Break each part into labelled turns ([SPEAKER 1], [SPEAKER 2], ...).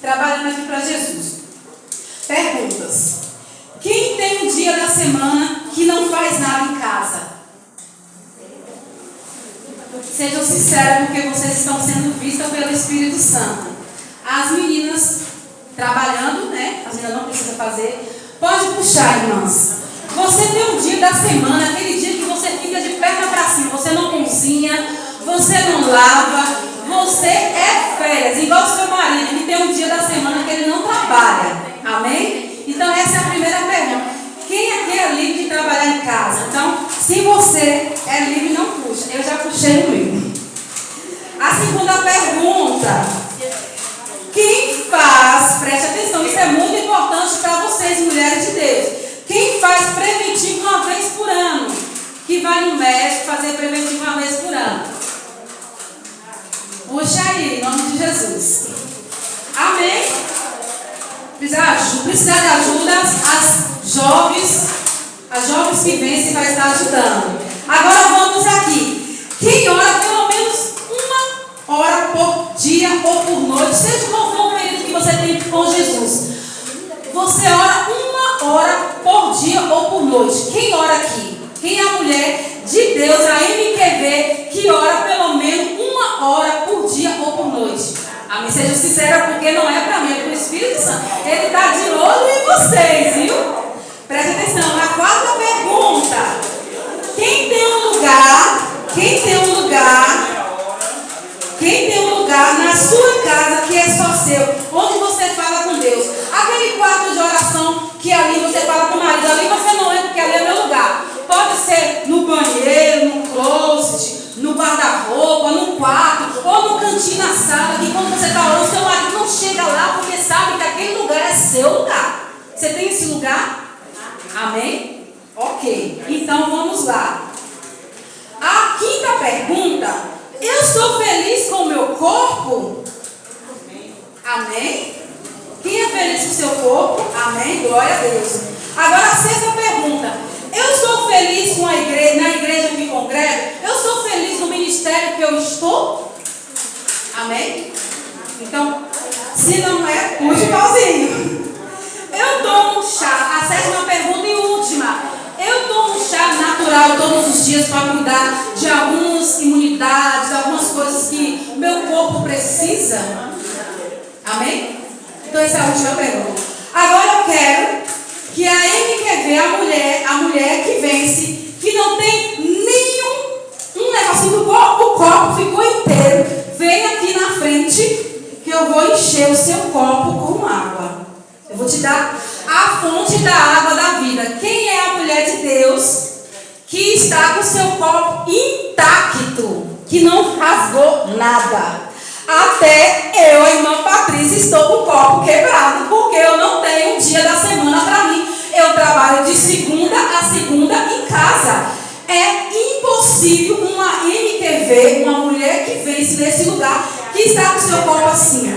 [SPEAKER 1] trabalhando aqui para Jesus. Perguntas. Quem tem um dia da semana que não faz nada em casa? Sejam sinceros, porque vocês estão sendo vistas pelo Espírito Santo. As meninas trabalhando, né? As meninas não precisam fazer. Pode puxar, irmãs. Você tem um dia da semana, aquele dia que você fica de perna para cima. Você não cozinha, você não lava, você é férias. Igual o seu marido, que tem um dia da semana que ele não trabalha. Amém? Então essa é a primeira pergunta. Quem aqui é livre de trabalhar em casa? Então, se você é livre, não puxa. Eu já puxei o livre. A segunda pergunta. Quem faz, preste atenção, isso é muito importante para vocês, mulheres de Deus. Quem faz preventivo uma vez por ano? Que vai no médico fazer preventivo uma vez por ano? Puxa aí, em nome de Jesus. Amém? Precisa de ajuda, as jovens que vencem vai estar ajudando. Agora vamos aqui. Quem ora pelo menos uma hora por dia ou por noite, seja qual for o período que você tem com Jesus. Você ora uma hora por dia ou por noite. Quem ora aqui? Quem é a mulher de Deus, a MQV, que ora pelo menos uma hora por dia ou por noite? Amém? Seja sincera, porque não é para mim, é para o Espírito Santo. Ele está de olho em vocês, viu? Preste atenção. A quarta pergunta. Quem tem um lugar na sua casa que é só seu, onde você fala com Deus? Aquele quarto de oração que ali você fala com o marido, ali você não entra, porque ali é meu lugar. Pode ser no banheiro, no closet, no guarda-roupa, no quarto, ou no cantinho na sala, que quando você está orando, seu marido não chega lá, porque sabe que aquele lugar é seu lugar. Você tem esse lugar? Amém? Ok. Então vamos lá. A quinta pergunta. Eu sou feliz com o meu corpo? Amém? Quem é feliz com o seu corpo? Amém? Glória a Deus. Agora a sexta pergunta. Eu sou feliz com a igreja, na igreja que congrego? Eu sou feliz no ministério que eu estou? Amém? Então, se não é, puxe o pauzinho. Eu tomo chá. A sétima pergunta e última. Eu tomo chá natural todos os dias para cuidar de algumas imunidades, de algumas coisas que meu corpo precisa. Amém? Então essa é a última pergunta. Agora eu quero que a MQV, a mulher que vence, que não tem nenhum negocinho, o copo ficou inteiro, vem aqui na frente que eu vou encher o seu copo com água. Eu vou te dar a fonte da água da vida. Quem é a mulher de Deus que está com o seu copo intacto, que não rasgou nada? Até eu, a irmã Patrícia, estou com o copo quebrado, porque eu não tenho um dia da semana para mim. Eu trabalho de segunda a segunda em casa. É impossível uma MQV, uma mulher que vence nesse lugar, que está com o seu copo assim.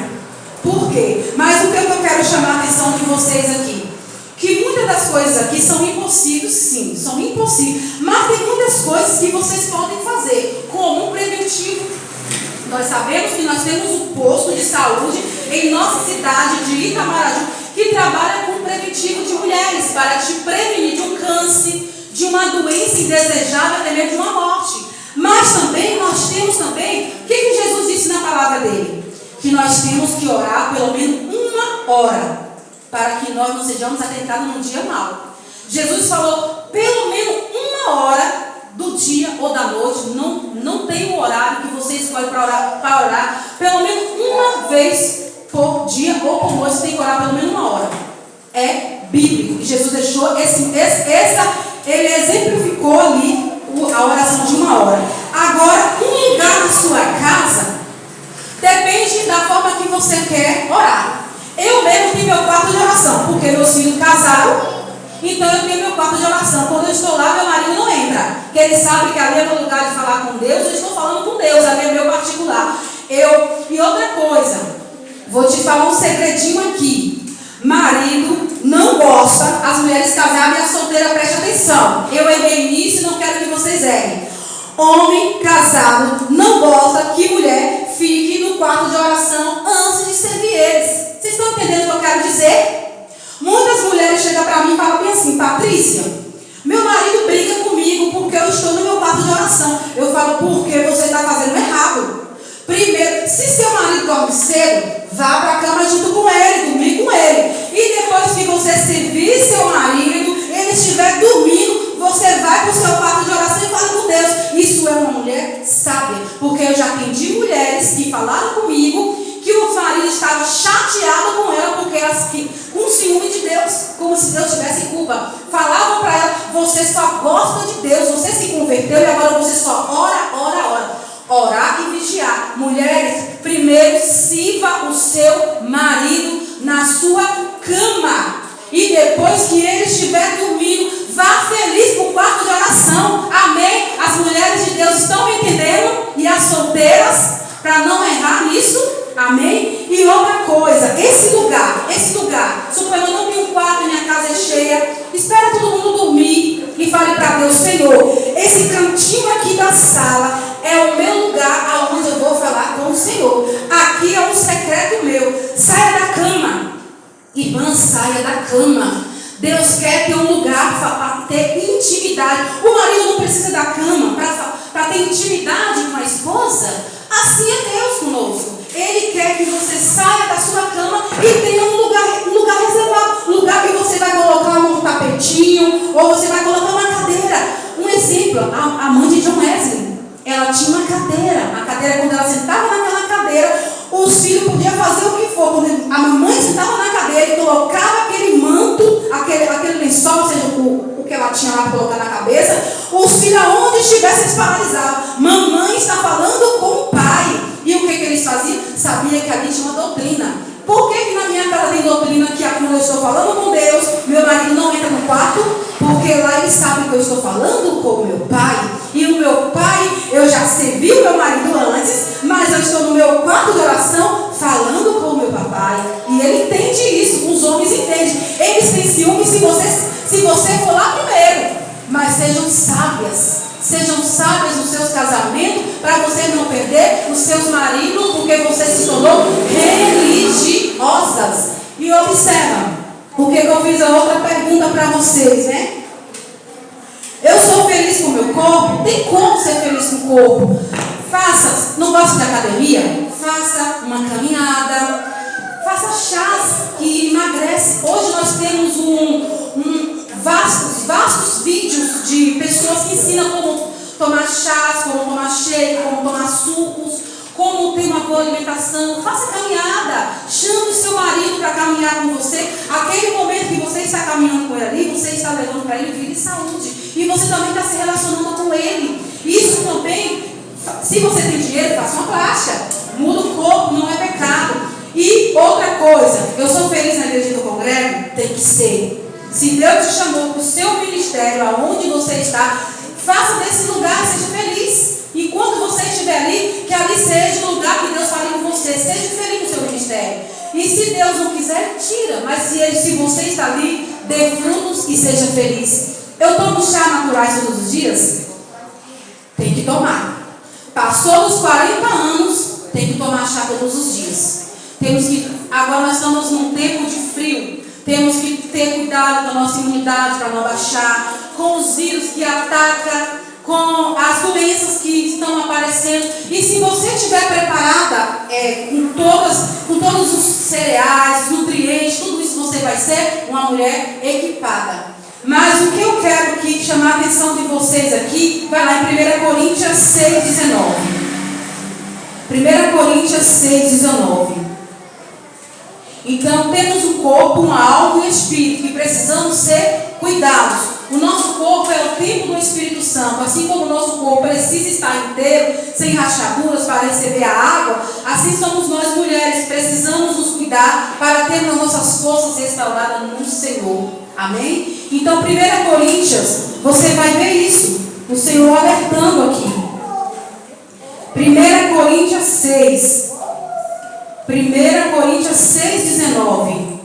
[SPEAKER 1] Por quê? Mas o que eu quero chamar a atenção de vocês aqui? Que muitas das coisas aqui são impossíveis, sim, são impossíveis. Mas tem muitas coisas que vocês podem fazer, como um preventivo. Nós sabemos que nós temos um posto de saúde em nossa cidade de Itamaraju, que trabalha com preventivo de mulheres, para te prevenir de um câncer, de uma doença indesejada, até mesmo de uma morte. Mas também, nós temos também, o que Jesus disse na palavra dele? Que nós temos que orar pelo menos uma hora, para que nós não sejamos atentados num dia mau. Jesus falou, pelo menos uma hora do dia ou da noite, não tem um horário que você escolhe para orar, pelo menos uma vez por dia ou por noite, você tem que orar pelo menos uma hora. É bíblico. E Jesus deixou ele exemplificou ali a oração de uma hora. Agora, um lugar na sua casa depende da forma que você quer orar. Eu mesmo tenho meu quarto de oração, porque meus filhos casaram, então eu tenho meu quarto de oração. Quando eu estou lá, meu marido não entra, porque ele sabe que ali é meu lugar de falar com Deus. Eu estou falando com Deus, ali é meu particular. E outra coisa, vou te falar um segredinho aqui. Marido não gosta, as mulheres casadas e a solteira, preste atenção. Eu errei nisso e não quero que vocês errem. Homem casado não gosta que mulher fique no quarto de oração antes de servir eles. Vocês Patrícia, meu marido briga comigo porque eu estou no meu quarto de oração. Eu falo, porque você está fazendo errado. Primeiro, se seu marido dorme cedo, vá para a cama junto com ele, dormir com ele. E depois que você servir seu marido, ele estiver dormindo, você vai para o seu quarto de oração e fala com Deus. Isso é uma mulher sábia, porque eu já atendi mulheres que falaram comigo que o marido estava chateado com ela porque elas com ciúme de Deus, como se Deus tivesse culpa. Falavam para ela, você só gosta de Deus, você se converteu e agora você só ora. Orar e vigiar. Mulheres, primeiro sirva o seu marido na sua cama. E depois que ele estiver dormindo, vá feliz para o quarto de oração. Amém? As mulheres de Deus estão me entendendo? E as solteiras, para não errar nisso. Amém? E outra coisa, esse lugar, suponho eu não tenho um quarto, minha casa é cheia, espera todo mundo dormir e fale para Deus, Senhor, esse cantinho aqui da sala é o meu lugar onde eu vou falar com o Senhor. Aqui é um secreto meu. Saia da cama. Irmã, saia da cama. Deus quer ter um lugar para ter intimidade. O marido não precisa da cama para ter intimidade com a esposa. Assim é Deus conosco. Ele quer que você saia da sua cama e tenha um lugar reservado. Um lugar que você vai colocar um tapetinho ou você vai colocar uma cadeira. Um exemplo, a mãe de John Wesley. Ela tinha uma cadeira. A cadeira, quando ela sentava naquela cadeira, os filhos podiam fazer o que for. Quando a mamãe sentava na cadeira e colocava aquele manto, aquele lençol, ou seja, o que ela tinha lá para colocar na cabeça, os filhos, aonde estivessem, se paralisavam. Mamãe está falando com o pai. E o que eles faziam? Sabia que ali tinha uma doutrina. Por que na minha casa tem doutrina que quando eu estou falando com Deus, meu marido não entra no quarto? Porque lá ele sabe que eu estou falando com o meu pai. E o meu pai, eu já servi o meu marido antes, mas eu estou no meu quarto de oração falando com o meu papai. E ele entende isso, os homens entendem. Eles têm ciúme se você for lá primeiro. Mas sejam sábias. Sejam sábias nos seus casamentos, para você não perder os seus maridos, porque você se tornou religiosas. E observa, porque eu fiz a outra pergunta para vocês, né? Eu sou feliz com o meu corpo? Tem como ser feliz com o corpo? Faça, não gosta de academia? Faça uma caminhada, faça chás que emagrece. Hoje nós temos vastos vídeos de pessoas que ensinam como tomar chás, como tomar shake, como tomar sucos, como ter uma boa alimentação. Faça caminhada, chame o seu marido para caminhar com você. Aquele momento que você está caminhando com ele ali, você está levando para ele vida e saúde. E você também está se relacionando com ele. Isso também, se você tem dinheiro, faça uma plástica. Muda o corpo, não é pecado. E outra coisa, eu sou feliz na igreja que eu congrego? Tem que ser. Se Deus te chamou para o seu ministério, aonde você está, faça desse lugar, seja feliz. E quando você estiver ali, que ali seja o lugar que Deus fale com você. Seja feliz no seu ministério. E se Deus não quiser, tira. Mas se você está ali, dê frutos e seja feliz. Eu tomo chá naturais todos os dias? Tem que tomar. Passou dos 40 anos, tem que tomar chá todos os dias. Agora nós estamos num tempo de frio. Temos que ter cuidado com a nossa imunidade para não baixar, com os vírus que atacam, com as doenças que estão aparecendo. E se você estiver preparada com todos os cereais, nutrientes, tudo isso, você vai ser uma mulher equipada. Mas o que eu quero aqui chamar a atenção de vocês aqui, vai lá em 1 Coríntios 6,19. 1 Coríntios 6,19. Então, temos um corpo, uma alma e um espírito que precisamos ser cuidados. O nosso corpo é o templo do Espírito Santo. Assim como o nosso corpo precisa estar inteiro, sem rachaduras, para receber a água, assim somos nós mulheres. Precisamos nos cuidar para ter as nossas forças restauradas no Senhor. Amém? Então, 1 Coríntios, você vai ver isso. O Senhor alertando aqui. 1 Coríntios 6. 1 Coríntios 6,19.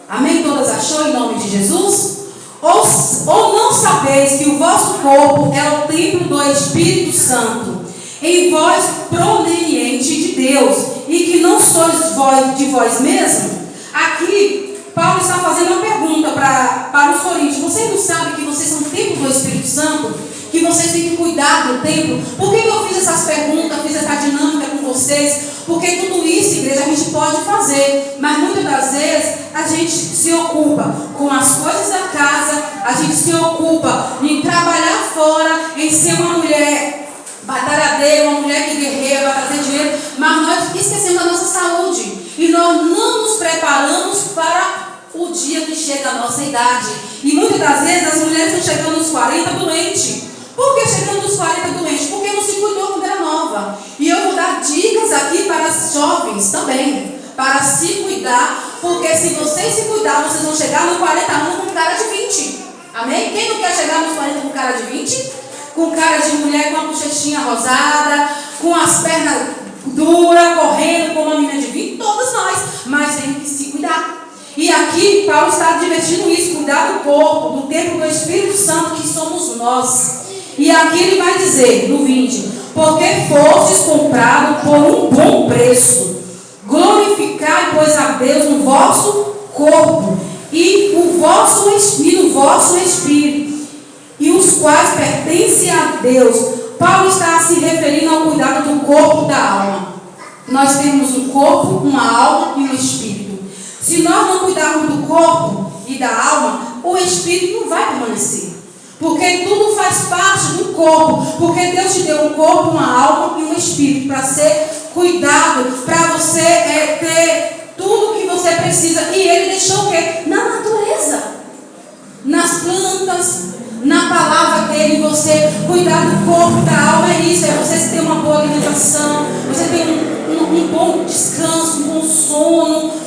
[SPEAKER 1] Amém? Todas achou em nome de Jesus? Ou não sabeis que o vosso corpo é o templo do Espírito Santo, em vós proveniente de Deus, e que não sois de vós mesmos? Aqui, Paulo está fazendo uma pergunta para os coríntios. Vocês não sabem que vocês são templo do Espírito Santo? Que vocês têm que cuidar do templo? Por que eu fiz essas perguntas, fiz essa dinâmica com vocês? Porque tudo isso, igreja, a gente pode fazer. Mas muitas das vezes a gente se ocupa com as coisas da casa, a gente se ocupa em trabalhar fora, em ser uma mulher batalhadeira, uma mulher que guerreia, vai trazer dinheiro, mas nós esquecemos da nossa saúde. E nós não nos preparamos para o dia que chega a nossa idade. E muitas das vezes as mulheres estão chegando nos 40 doentes. Por que chegando nos 40 doentes? Porque não se cuidou quando era nova. E eu vou dar dicas aqui para as jovens também, para se cuidar, porque se vocês se cuidar, vocês vão chegar nos 40 anos com cara de 20. Amém? Quem não quer chegar nos 40 com cara de 20? Com cara de mulher com a bochechinha rosada, com as pernas duras, correndo como uma menina de 20? Todas nós. Mas tem que se cuidar. E aqui Paulo está divertindo isso, cuidar do corpo, do templo do Espírito Santo que somos nós. E aqui ele vai dizer, no 20, porque fostes comprados por um bom preço, glorificai, pois, a Deus no vosso corpo e o vosso espírito, e os quais pertencem a Deus. Paulo está se referindo ao cuidado do corpo e da alma. Nós temos um corpo, uma alma e um espírito. Se nós não cuidarmos do corpo e da alma, o espírito não vai permanecer. Porque tudo faz parte do corpo. Porque Deus te deu um corpo, uma alma e um espírito para ser cuidado, para você ter tudo que você precisa. E Ele deixou o quê? Na natureza, nas plantas, na palavra dele. Você cuidar do corpo, da alma, é isso. É você ter uma boa alimentação, você ter um bom descanso, um bom sono.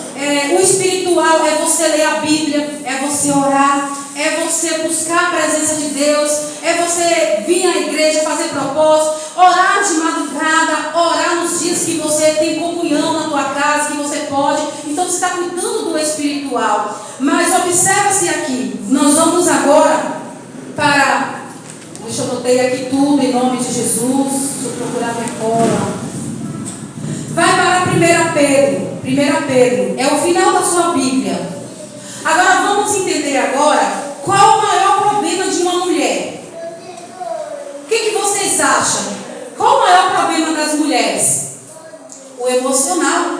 [SPEAKER 1] O espiritual é você ler a Bíblia, é você orar, é você buscar a presença de Deus, é você vir à igreja, fazer propósito, orar de madrugada, orar nos dias que você tem comunhão na tua casa, que você pode. Então você está cuidando do espiritual. Mas observa-se aqui, nós vamos agora para, deixa eu botei aqui tudo em nome de Jesus, deixa eu procurar minha cola. Vai para 1 Pedro. 1 Pedro é o final da sua Bíblia. Agora vamos entender agora qual o maior problema de uma mulher. O que vocês acham? Qual o maior problema das mulheres? O emocional.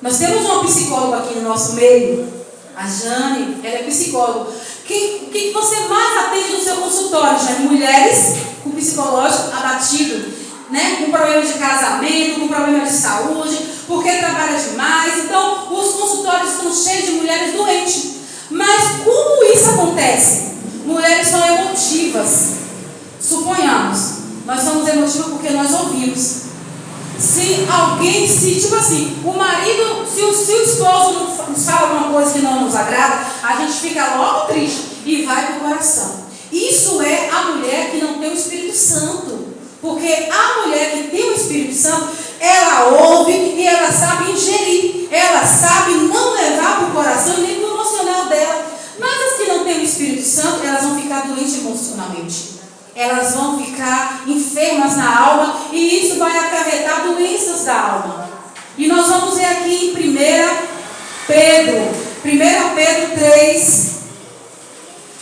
[SPEAKER 1] Nós temos uma psicóloga aqui no nosso meio, a Jane, ela é psicóloga. O que você mais atende no seu consultório, Jane? Mulheres com psicológico abatido, né? Com problema de casamento, com problema de saúde, porque trabalha demais. Então, os consultórios estão cheios de mulheres doentes. Mas como isso acontece? Mulheres são emotivas. Suponhamos, nós somos emotivas porque nós ouvimos. Se alguém, tipo assim, o marido, se o esposo nos fala alguma coisa que não nos agrada, a gente fica logo triste e vai para o coração. Isso é a mulher que não tem o Espírito Santo. Porque a mulher que tem o Espírito Santo, ela ouve e ela sabe ingerir. Ela sabe não levar para o coração nem para o emocional dela. Mas as que não têm o Espírito Santo, elas vão ficar doentes emocionalmente. Elas vão ficar enfermas na alma e isso vai acarretar doenças da alma. E nós vamos ver aqui em 1 Pedro 3, 5.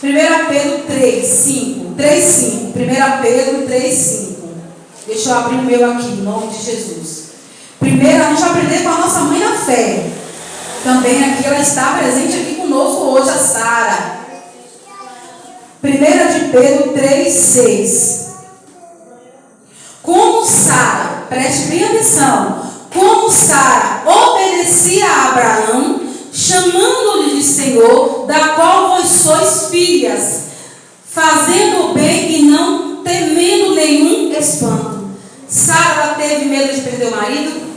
[SPEAKER 1] 1 Pedro 3, 5. Deixa eu abrir o meu aqui, em nome de Jesus. Primeiro, a gente vai aprender com a nossa mãe na fé. Também aqui, ela está presente aqui conosco hoje, a Sara. 1 de Pedro 3, 6. Como Sara, preste bem atenção, como Sara obedecia a Abraão, chamando-lhe de Senhor, da qual vós sois filhas, fazendo o bem e não temendo nenhum espanto. Sara teve medo de perder o marido?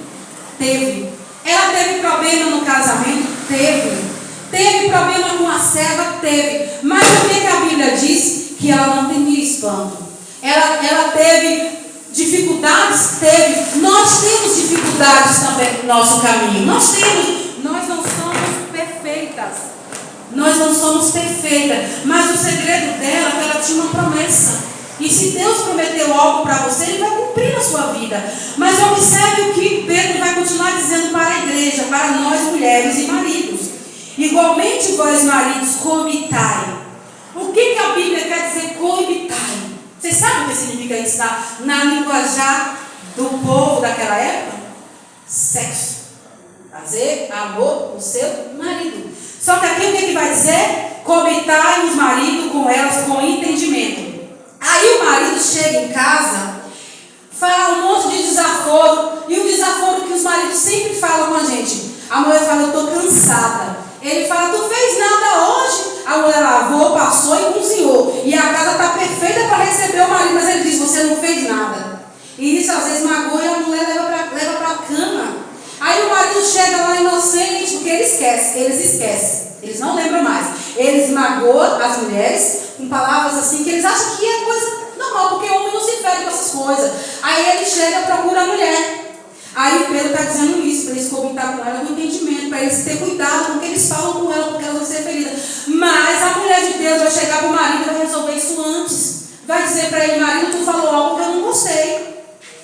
[SPEAKER 1] Teve. Ela teve problema no casamento? Teve problema com a serva? Teve. Mas o que a Bíblia diz? Que ela não temia espanto. Ela teve dificuldades? Teve. Nós temos dificuldades também no nosso caminho. Nós não somos perfeitas. Nós não somos perfeitas. Mas o segredo dela é que ela tinha uma promessa. E se Deus prometeu algo para você, Ele vai cumprir na sua vida. Mas observe o que Pedro vai continuar dizendo para a igreja, para nós mulheres e maridos. Igualmente vós, maridos, coabitai. O que a Bíblia quer dizer coabitai? Vocês sabem o que significa isso na linguajar do povo daquela época? Sexo. Fazer amor com o seu marido. Só que aqui o que vai dizer? Coabitai os maridos com elas com entendimento. Aí o marido chega em casa, fala um monte de desaforo. E o desaforo que os maridos sempre falam com a gente. A mulher fala, eu estou cansada. Ele fala, tu fez nada hoje? A mulher lavou, passou e cozinhou. E a casa está perfeita para receber o marido. Mas ele diz, você não fez nada. E isso às vezes magoa e a mulher leva para a cama. Aí o marido chega lá inocente, porque eles esquecem. Eles não lembram mais. Eles magoam as mulheres com palavras assim que eles acham que é coisa normal, porque o homem não se fere com essas coisas. Aí ele chega e procura a mulher. Aí Pedro está dizendo isso, para eles comunicar com ela com entendimento, para eles ter cuidado com o que eles falam com ela, porque ela vai ser ferida. Mas a mulher de Deus vai chegar para o marido e vai resolver isso antes. Vai dizer para ele, marido, tu falou algo que eu não gostei.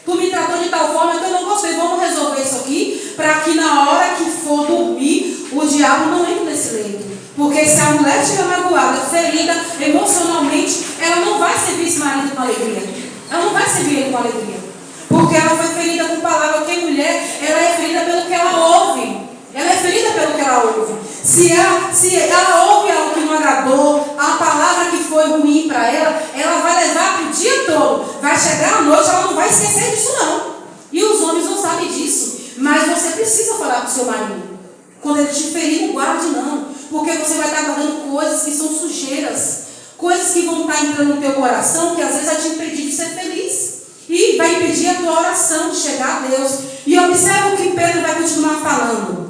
[SPEAKER 1] Tu me tratou de tal forma que eu não gostei. Vamos resolver isso aqui, para que na hora que for dormir, o diabo não entre nesse leito. Porque se a mulher estiver magoada, ferida emocionalmente, ela não vai servir esse marido com alegria. Ela não vai servir ele com alegria. Porque ela foi ferida com palavra. Porque mulher, ela é ferida pelo que ela ouve. Ela é ferida pelo que ela ouve. Se ela ouve algo que não agradou, a palavra que foi ruim para ela, ela vai levar para o dia todo. Vai chegar à noite, ela não vai esquecer disso não. E os homens não sabem disso. Mas você precisa falar para o seu marido. Quando ele te ferir, não guarde não. Porque você vai estar guardando coisas que são sujeiras. Coisas que vão estar entrando no teu coração, que às vezes vai te impedir de ser feliz. E vai impedir a tua oração de chegar a Deus. E observa o que Pedro vai continuar falando.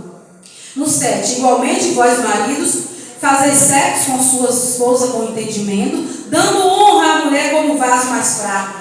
[SPEAKER 1] No 7, igualmente vós maridos, fazeis sexo com sua esposa com entendimento, dando honra à mulher como vaso mais fraco.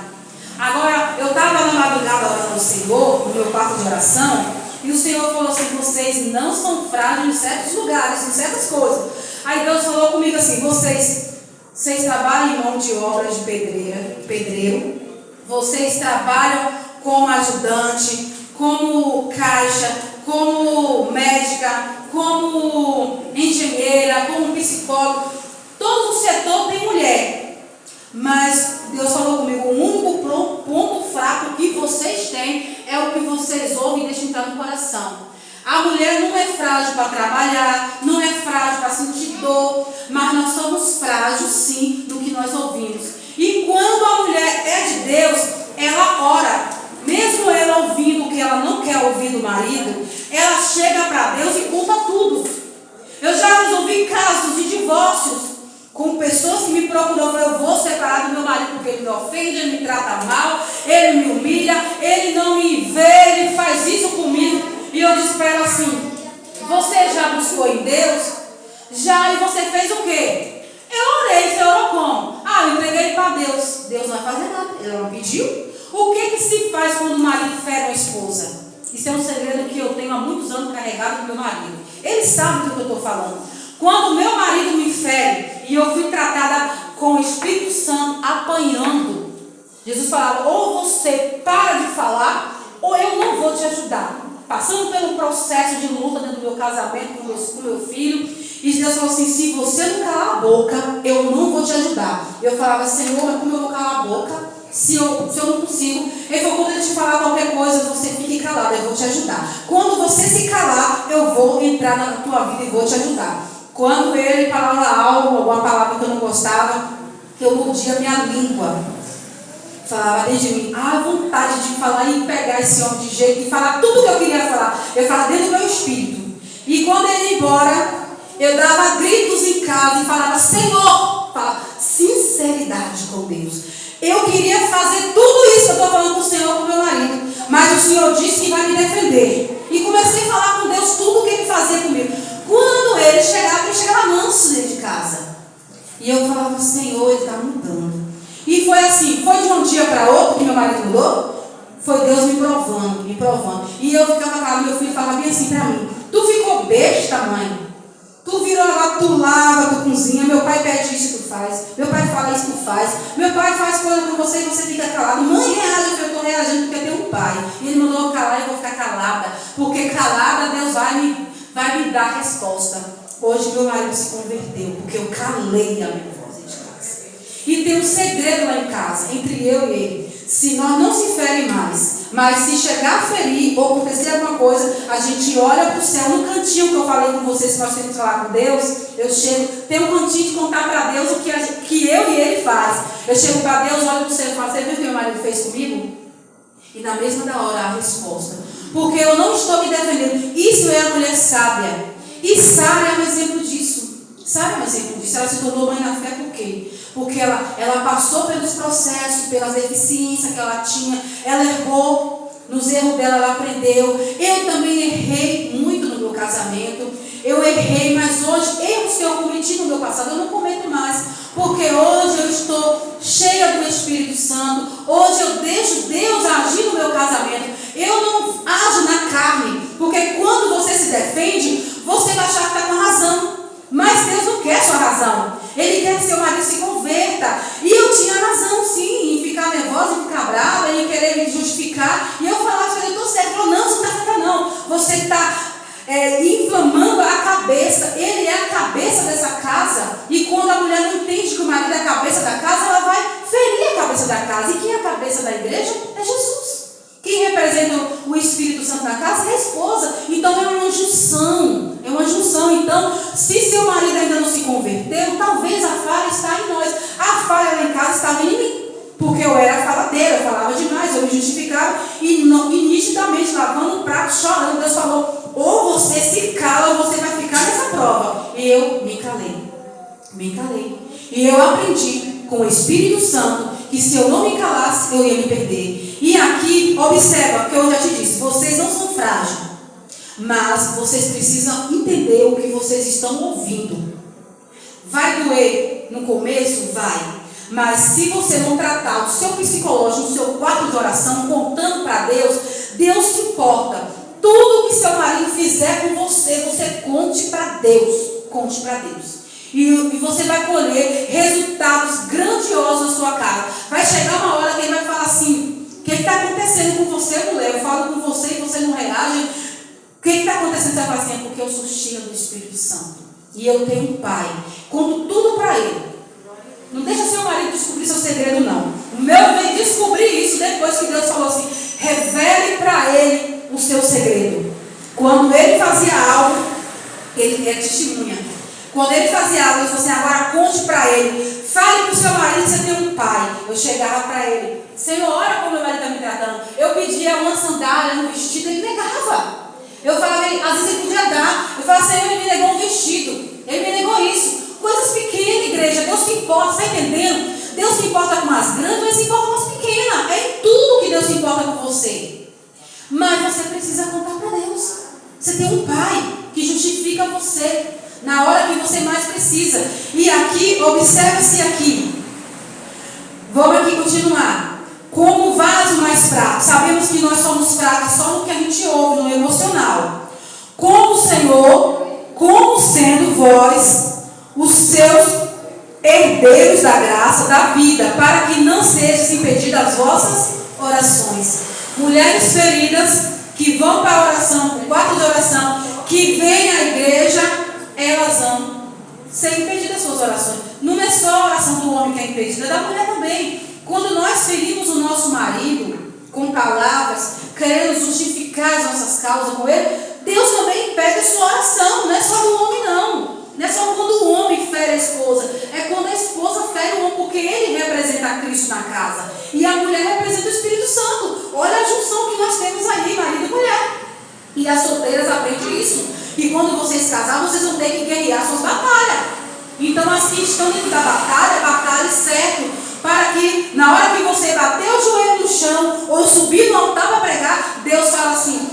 [SPEAKER 1] Agora, eu estava na madrugada orando ao Senhor, no meu quarto de oração, e o Senhor falou assim, vocês não são frágeis em certos lugares, em certas coisas. Aí Deus falou comigo assim, vocês trabalham em mão de obra de pedreiro, vocês trabalham como ajudante, como caixa, como médica, como engenheira, como psicólogo. Todo o setor tem mulher. Mas Deus falou comigo, o único ponto fraco que vocês têm é o que vocês ouvem e deixam entrar no coração. A mulher não é frágil para trabalhar, não é frágil para sentir dor, mas nós somos frágeis sim no que nós ouvimos. E quando a mulher é de Deus, ela ora. Mesmo ela ouvindo o que ela não quer ouvir do marido, ela chega para Deus e conta tudo. Eu já resolvi casos de divórcios com pessoas que me procuram, eu vou separar do meu marido porque ele me ofende, ele me trata mal, ele me humilha, ele não me vê, ele faz isso comigo. E eu disse para ela assim, você já buscou em Deus? Já, e você fez o quê? Eu orei, você orou como? Eu entreguei para Deus. Deus não vai fazer nada, ele não pediu. O que se faz quando o marido fere uma esposa? Isso é um segredo que eu tenho há muitos anos carregado com meu marido. Ele sabe do que eu estou falando. Quando meu marido me fere e eu fui tratada com o Espírito Santo apanhando, Jesus falava, ou você para de falar, ou eu não vou te ajudar. Passando pelo processo de luta dentro do meu casamento com meu filho, e Deus falou assim, se você não calar a boca, eu não vou te ajudar. Eu falava, Senhor, mas como eu vou calar a boca? Se eu não consigo. Ele falou, quando ele te falar qualquer coisa, você fique calado, eu vou te ajudar. Quando você se calar, eu vou entrar na tua vida e vou te ajudar. Quando ele falava algo, alguma palavra que eu não gostava, eu mordia minha língua. Falava dentro de mim, vontade de falar e pegar esse homem de jeito e falar tudo que eu queria falar. Eu falava dentro do meu espírito. E quando ele ia embora, eu dava gritos em casa e falava, Senhor, falava, sinceridade com Deus. Eu queria fazer tudo isso que eu estou falando com o Senhor, com o meu marido. Mas o Senhor disse que vai me defender. E comecei a falar com Deus tudo o que ele fazia comigo. Quando ele chegava manso dentro de casa. E eu falava, Senhor, ele está mudando. E foi assim, foi de um dia para outro que meu marido mudou. Foi Deus me provando. E eu ficava calado, meu filho falava bem assim para mim, tu ficou besta, mãe. Tu virou agora, tu lava, tu cozinha, meu pai pede isso, tu faz. Meu pai fala isso, tu faz. Meu pai faz coisa com você e você fica calado. Mãe reage, eu estou reagindo porque eu tenho um pai. E ele mandou eu calar e eu vou ficar calada. Porque calada Deus vai me dar a resposta. Hoje meu marido se converteu, porque eu calei a minha voz de casa. E tem um segredo lá em casa, entre eu e ele. Se nós não se ferem mais, mas se chegar a ferir ou acontecer alguma coisa, a gente olha para o céu, no cantinho que eu falei com vocês, que nós temos que falar com Deus, eu chego, tem um cantinho de contar para Deus o que eu e ele faz. Eu chego para Deus, olho para o céu e falo, você viu o que meu marido fez comigo? E na mesma da hora a resposta. Porque eu não estou me defendendo. Isso é a mulher sábia. E Sara é um exemplo disso. Sara é um exemplo disso. Ela se tornou mãe na fé por quê? Porque ela passou pelos processos, pelas deficiências que ela tinha. Ela errou. Nos erros dela ela aprendeu. Eu também errei muito no meu casamento. Eu errei, mas hoje, erros que eu cometi no meu passado, eu não cometo mais. Porque hoje eu estou cheia do Espírito Santo. Hoje eu deixo Deus agir no meu casamento. Eu não ajo na carne. Porque quando você se defende, você vai achar que está com razão. Mas Deus não quer sua razão. Ele quer que seu marido se converta. E eu tinha razão, sim, em ficar nervosa, em ficar brava, em querer me justificar. E eu falava, eu estou certo. Ele falou, não, você não está certa não. Você está inflamando a cabeça. Ele é a cabeça dessa casa. E quando a mulher não entende que o marido é a cabeça da casa, ela vai ferir a cabeça da casa. E quem é a cabeça da igreja? É Jesus. Quem representa o Espírito Santo na casa é a esposa. Então é uma junção. É uma junção. Então, se seu marido ainda não se converteu, talvez a falha está em nós. A falha lá em casa estava em mim. Porque eu era faladeira, eu falava demais, eu me justificava. E nitidamente lavando o prato, chorando. Deus falou, ou você se cala ou você vai ficar nessa prova. E eu me calei. Me calei. E eu aprendi com o Espírito Santo que se eu não me calasse, eu ia me perder. E aqui, observa, que eu já te disse, vocês não são frágeis, mas vocês precisam entender o que vocês estão ouvindo. Vai doer no começo? Vai. Mas se você não tratar o seu psicológico, o seu quarto de oração, contando para Deus, Deus se importa. Tudo que seu marido fizer com você, você conte para Deus. Conte para Deus. E você vai colher resultados grandiosos na sua casa. Vai chegar uma hora que ele vai falar assim, o que está acontecendo com você, mulher? Eu falo com você e você não reage. O que está acontecendo? Você vai falar assim, é porque eu sou cheia do Espírito Santo. E eu tenho um pai. Conto tudo para ele. Não deixa seu marido descobrir seu segredo, não. O meu veio descobrir isso depois que Deus falou assim, revele para ele o seu segredo. Quando ele fazia algo, ele é testemunha. Quando ele fazia algo, ele falou assim, agora conte para ele. Fale para o seu marido que você tem um pai. Eu chegava para ele, Senhor, olha como meu marido está me tratando. Eu pedia uma sandália, um vestido, ele negava. Eu falava, às vezes ele podia dar. Eu falava, Senhor, ele me negou um vestido. Ele me negou isso. Coisas pequenas, igreja. Deus se importa, está entendendo? Deus se importa com as grandes, mas se importa com as pequenas. É em tudo que Deus se importa com você. Mas você precisa contar para Deus. Você tem um pai que justifica você na hora que você mais precisa. E aqui, observe-se aqui. Vamos aqui continuar. Como vaso mais fraco. Sabemos que nós somos fracos só no que a gente ouve, no emocional. Como o Senhor, como sendo vós os seus herdeiros da graça, da vida, para que não sejam impedidas as vossas orações. Mulheres feridas que vão para a oração, para o quarto de oração, que vêm à igreja, elas vão ser impedidas as suas orações. Não é só a oração do homem que é impedida, é da mulher também. Quando nós ferimos o nosso marido com palavras, querendo justificar as nossas causas com ele, Deus também impede a sua oração. Não é só do homem, não. Não é só quando o homem fere a esposa. É quando a esposa fere o homem, porque ele representa Cristo na casa. E a mulher representa o Espírito Santo. Olha a junção que nós temos aí, marido e mulher. E as solteiras aprendem isso. E quando vocês casarem, vocês vão ter que guerrear suas batalhas. Então, as que estão dentro da batalha, batalhe certo. Para que, na hora que você bater o joelho no chão, ou subir no altar para pregar, Deus fala assim,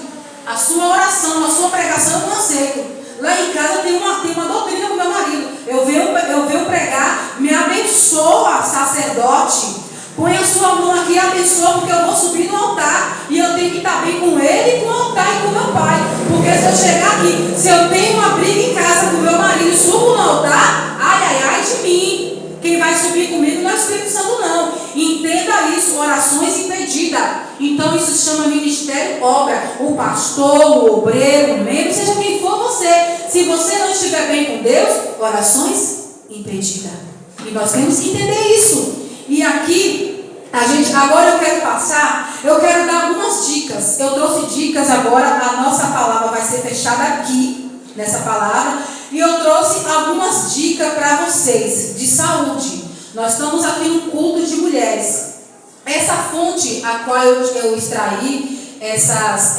[SPEAKER 1] a sua oração, a sua pregação eu não aceito. Lá em casa tem uma doutrina com meu marido. Eu venho pregar, me abençoa, sacerdote. Põe a sua mão aqui e abençoa, porque eu vou subir no altar. E eu tenho que estar bem com ele, com o altar e com meu pai. Porque se eu chegar aqui, se eu tenho uma briga em casa com meu marido e subo no altar, ai de mim. Quem vai subir comigo não é o Espírito Santo, não. Entenda isso, orações impedidas. Então isso se chama ministério obra. O pastor, o obreiro, o membro, seja quem for você. Se você não estiver estiver bem com Deus, orações impedidas. E nós temos que entender isso. E aqui, agora eu quero dar algumas dicas. Eu trouxe dicas agora, a nossa palavra vai ser fechada aqui, nessa palavra. E eu trouxe algumas dicas para vocês, de saúde. Nós estamos aqui num culto de mulheres. Essa fonte a qual eu extraí essas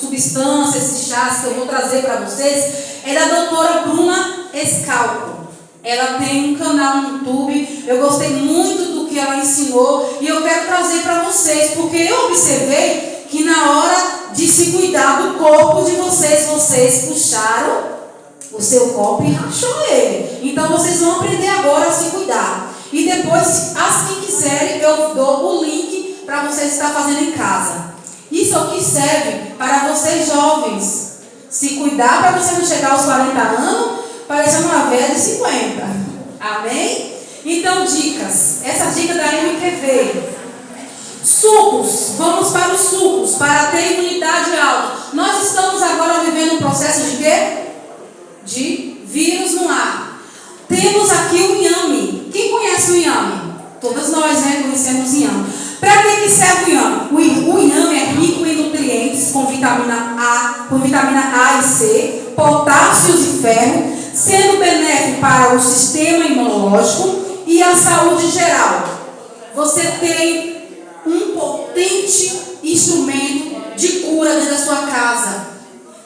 [SPEAKER 1] substâncias, esses chás que eu vou trazer para vocês, é da doutora Bruna Scalco. Ela tem um canal no YouTube. Eu gostei muito do que ela ensinou e eu quero trazer para vocês, porque eu observei que na hora de se cuidar do corpo de vocês puxaram o seu copo e rachou ele. Então vocês vão aprender agora a se cuidar. E depois, quem quiserem, eu dou o link para vocês estar fazendo em casa. Isso aqui serve para vocês jovens se cuidar, para você não chegar aos 40 anos parecendo uma velha de 50. Amém? Então, dicas. Essa dica da MQV. Sucos. Vamos para os sucos, para ter imunidade alta. Nós estamos agora vivendo um processo de quê? De vírus no ar. Temos aqui o inhame. Quem conhece o inhame? Todas nós, conhecemos o inhame. Para que serve o inhame? O inhame é rico em nutrientes com vitamina A e C, potássios e ferro, sendo benéfico para o sistema imunológico e a saúde geral. Você tem um potente instrumento de cura dentro da sua casa.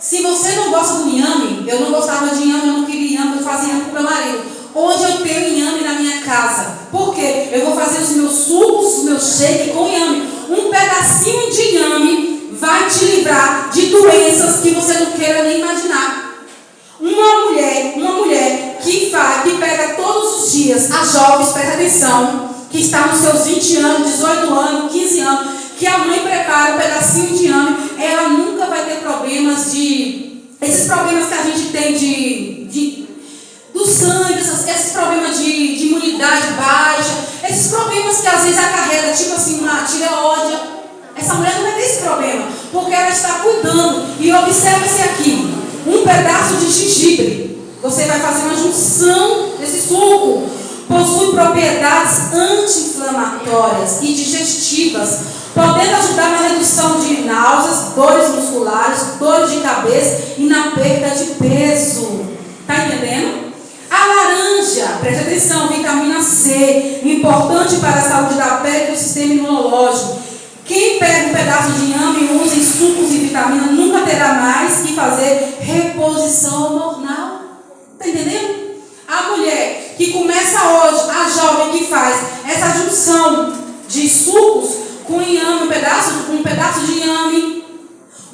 [SPEAKER 1] Se você não gosta do inhame, eu não gostava de inhame, eu não queria inhame, eu fazia inhame para o meu marido. Hoje eu tenho inhame na minha casa. Por quê? Eu vou fazer os meus sucos, os meus shakes com inhame. Um pedacinho de inhame vai te livrar de doenças que você não queira nem imaginar. Uma mulher que pega todos os dias, as jovens, presta atenção, que está nos seus 20 anos, 18 anos, 15 anos, que a mãe prepara um pedacinho de inhame, ela nunca vai ter problemas esses problemas que a gente tem do sangue, esses problemas de imunidade baixa, esses problemas que às vezes acarreta, tipo assim, uma tireoide. Essa mulher não vai ter esse problema, porque ela está cuidando. E observe-se aqui, um pedaço de gengibre. Você vai fazer uma junção desse suco. Possui propriedades anti-inflamatórias e digestivas, podendo ajudar na redução de náuseas, dores musculares, dores de cabeça e na perda de peso. Está entendendo? A laranja, preste atenção, vitamina C, importante para a saúde da pele e do sistema imunológico. Quem pega um pedaço de inhame e usa em sucos e vitaminas nunca terá mais que fazer reposição hormonal. Está entendendo? A mulher que começa hoje, a jovem que faz essa junção de sucos com inhame, um pedaço de inhame,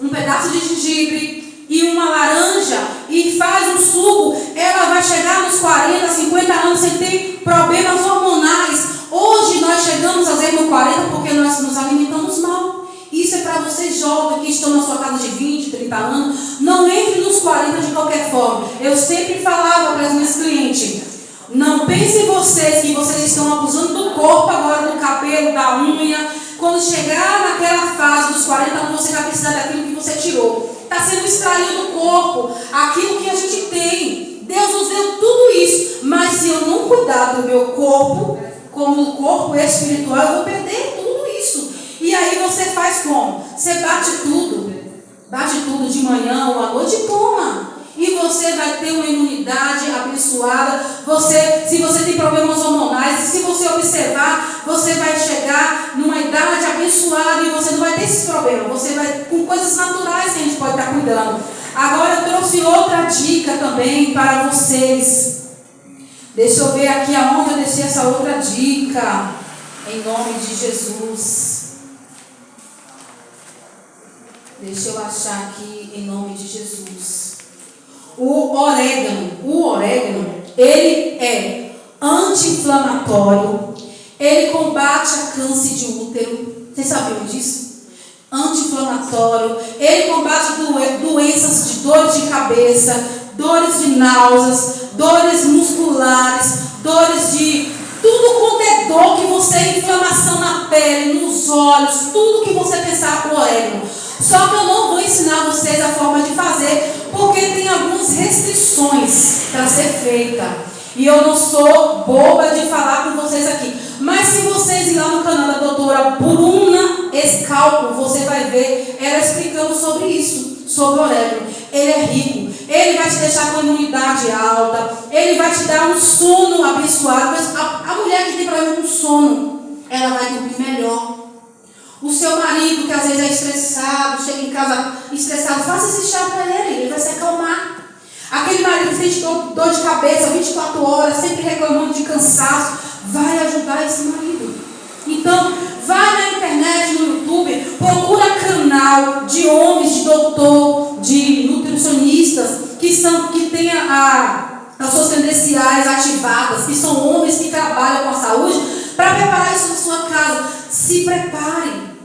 [SPEAKER 1] um pedaço de gengibre e uma laranja e faz um suco, ela vai chegar nos 40, 50 anos sem ter problemas hormonais. Hoje nós chegamos às vezes no 40 porque nós nos alimentamos mal. Isso é para vocês jovens que estão na sua casa de 20, 30 anos. Não entre nos 40 de qualquer forma. Eu sempre falava para as minhas clientes, não pensem vocês que vocês estão abusando do corpo agora, do cabelo, da unha. Quando chegar naquela fase dos 40 anos, você vai precisar daquilo que você tirou. Está sendo extraído do corpo aquilo que a gente tem. Deus nos deu tudo isso. Mas se eu não cuidar do meu corpo, como o corpo espiritual, eu vou perder tudo isso. E aí você faz como? Você bate tudo de manhã ou à noite e toma. E você vai ter uma imunidade abençoada. Se você tem problemas hormonais, se você observar, você vai chegar numa idade abençoada e você não vai ter esse problema. Você vai com coisas naturais que a gente pode estar cuidando. Agora eu trouxe outra dica também para vocês. Deixa eu ver aqui aonde eu deixei essa outra dica. Em nome de Jesus. Deixa eu achar aqui em nome de Jesus. O orégano, ele é anti-inflamatório, ele combate a câncer de útero. Vocês sabiam disso? Anti-inflamatório, ele combate doenças de dores de cabeça, dores de náuseas, dores musculares, dores de tudo quanto é dor que você, inflamação na pele, nos olhos, tudo que você pensar com o orégano. Só que eu não vou ensinar vocês a forma de fazer, porque tem algumas restrições perfeita. E eu não sou boba de falar com vocês aqui. Mas se vocês irem lá no canal da doutora Bruna Escalco, você vai ver ela explicando sobre isso, sobre o orégano. Ele é rico, ele vai te deixar com a imunidade alta, ele vai te dar um sono abençoado. Mas a mulher que tem problema com sono, ela vai dormir melhor. O seu marido que às vezes é estressado, chega em casa estressado, faça esse chá para ele vai se acalmar. Aquele marido que tem dor de cabeça 24 horas, sempre reclamando de cansaço, vai ajudar esse marido. Então, vai na internet, no YouTube, procura canal de homens, de doutor, de nutricionistas, que têm as suas credenciais ativadas, que são homens que trabalham com a saúde, para preparar isso na sua casa. Se preparem.